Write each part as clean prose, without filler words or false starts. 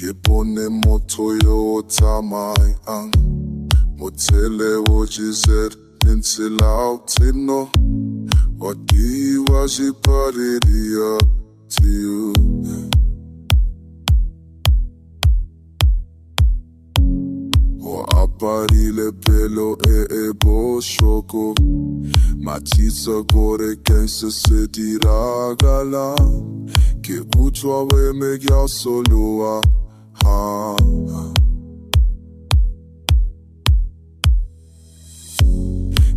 ke bone motho yo o tsamayang mo tsele o Jesus ntsela o tseno what he was he put it up to you. Aparile pelo e boshoko matitsa gore kense se diragala ke utswa we me ya soloa ha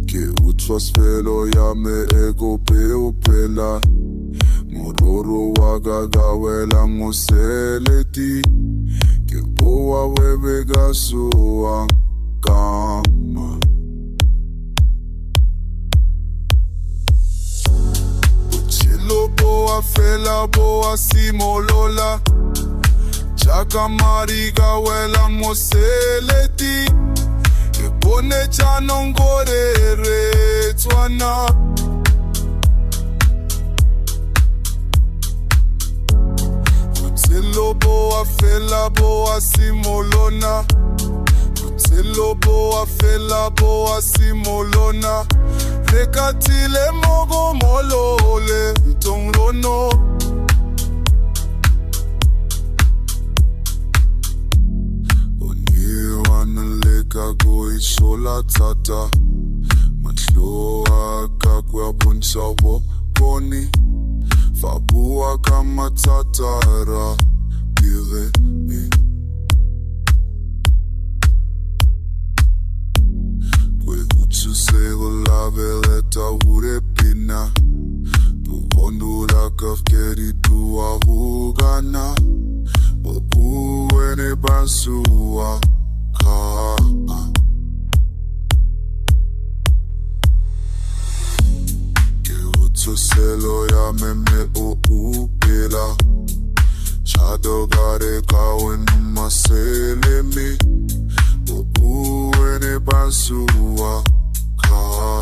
ke utswa spelo ya me ego peopela mororo wa gagawela ngoseleti ke oa webe gasua kama uchilo boa fela boa simolola chaka mariga wela moseleti ke bone chanongorere tswana Utilo boa fela boa simolona Utilo boa fela boa simolona Rekatile mogo molole Tongrono Oniwa naleka goi sola tata Matloa kakwa bunsa wokoni Fabua kama tatara Dire mi Kwe utsu sego la veleta ure pina Tu kondula kafkeri tu ahugana Bobu ene basua ka Selo ya meme o upela Shadow gare kawen masele mi O uene basua ka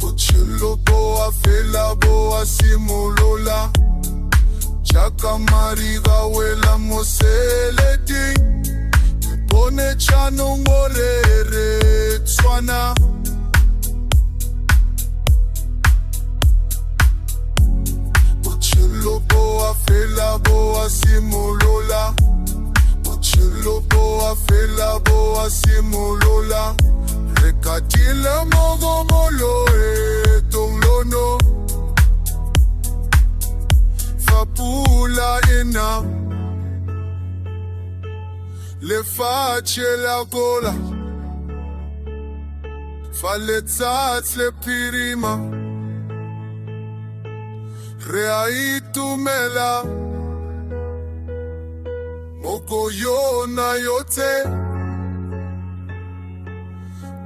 Ochilo boa fela boa simulola Chaka mariga wela mosele ding Bone chano ngorere tswana Ochilo boa fela boa simulola Ochilo boa fela boa simulola Rekatile mogo molo tonglono Fapula ena Le facce la gola Fa le zazze prima Reaitu mela Moko yona yote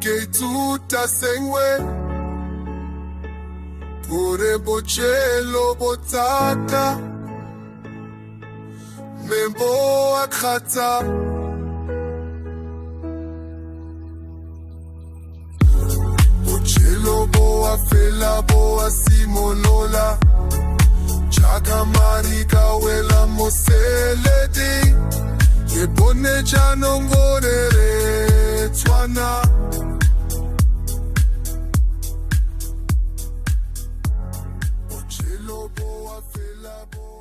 Ke tuta sengwe Pure bocelo botata Membo akhata Uchilo boa fela boa simolola Chaka mariga wela moseledi Ye bone chanongorere tswana Uchilo boa fela boa